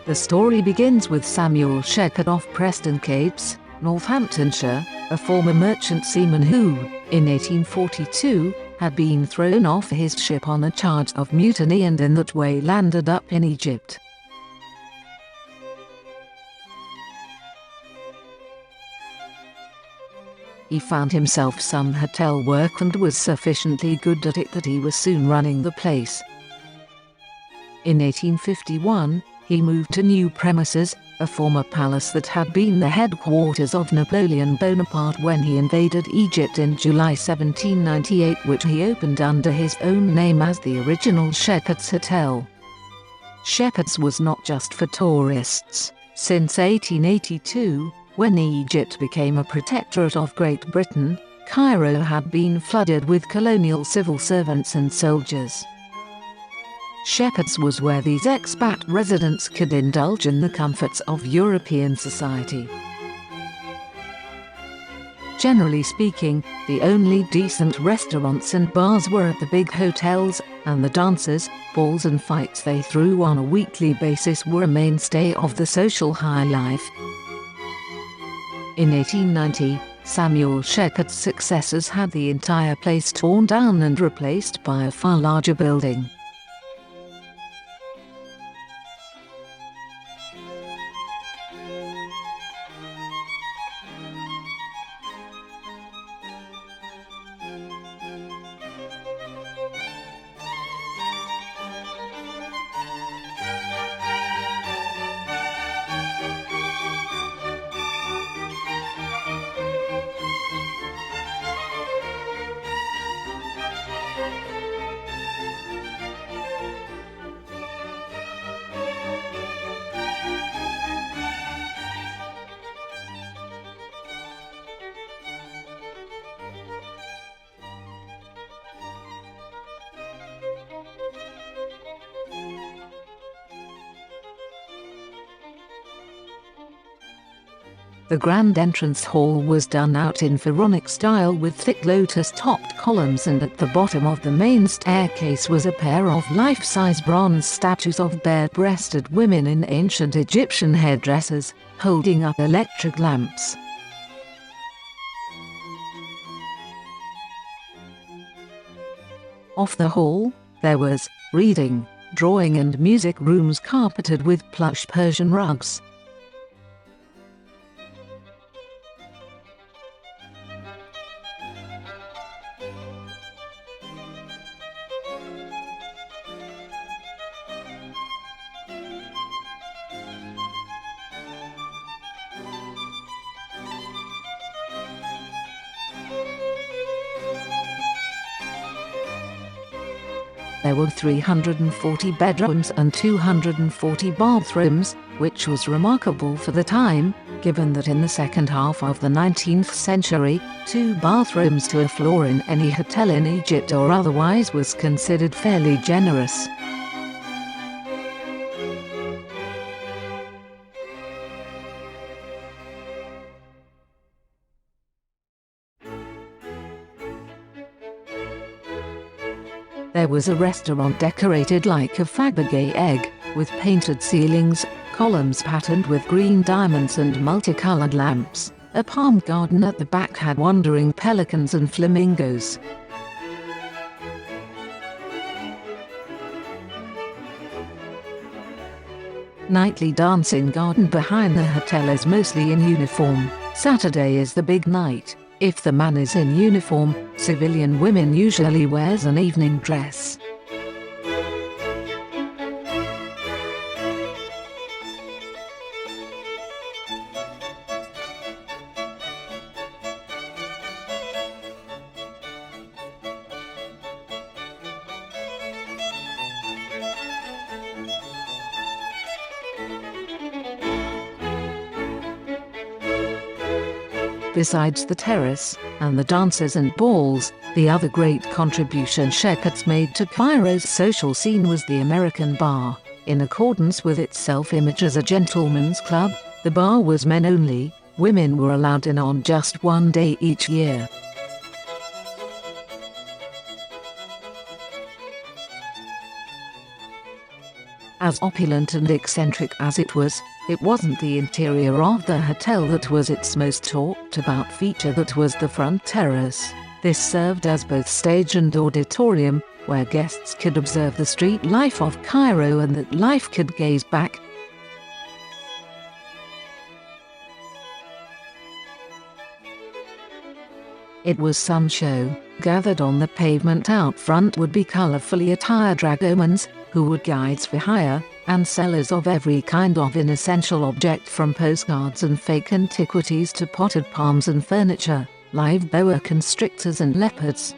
The story begins with Samuel Shepheard of Preston Capes, Northamptonshire, a former merchant seaman who, in 1842, had been thrown off his ship on a charge of mutiny and in that way landed up in Egypt. He found himself some hotel work and was sufficiently good at it that he was soon running the place. In 1851, he moved to new premises, a former palace that had been the headquarters of Napoleon Bonaparte when he invaded Egypt in July 1798, which he opened under his own name as the original Shepheard's Hotel. Shepheard's was not just for tourists. Since 1882, when Egypt became a protectorate of Great Britain, Cairo had been flooded with colonial civil servants and soldiers. Shepheard's was where these expat residents could indulge in the comforts of European society. Generally speaking, the only decent restaurants and bars were at the big hotels, and the dances, balls and fights they threw on a weekly basis were a mainstay of the social high life. In 1890, Samuel Shepheard's successors had the entire place torn down and replaced by a far larger building. The grand entrance hall was done out in Pharaonic style with thick lotus-topped columns, and at the bottom of the main staircase was a pair of life-size bronze statues of bare-breasted women in ancient Egyptian headdresses, holding up electric lamps. Off the hall, there was reading, drawing and music rooms carpeted with plush Persian rugs. There were 340 bedrooms and 240 bathrooms, which was remarkable for the time, given that in the second half of the 19th century, 2 bathrooms to a floor in any hotel in Egypt or otherwise was considered fairly generous. There was a restaurant decorated like a Fabergé egg, with painted ceilings, columns patterned with green diamonds and multicolored lamps. A palm garden at the back had wandering pelicans and flamingos. Nightly dancing garden behind the hotel is mostly in uniform. Saturday is the big night. If the man is in uniform, civilian women usually wears an evening dress. Besides the terrace, and the dances and balls, the other great contribution Shepheard's made to Cairo's social scene was the American bar. In accordance with its self-image as a gentleman's club, the bar was men only, women were allowed in on just one day each year. As opulent and eccentric as it wasn't the interior of the hotel that was its most talked about feature. That was the front terrace. This served as both stage and auditorium, where guests could observe the street life of Cairo and that life could gaze back. It was some show. Gathered on the pavement out front would be colorfully attired dragomans, who were guides for hire, and sellers of every kind of inessential object from postcards and fake antiquities to potted palms and furniture, live boa constrictors and leopards.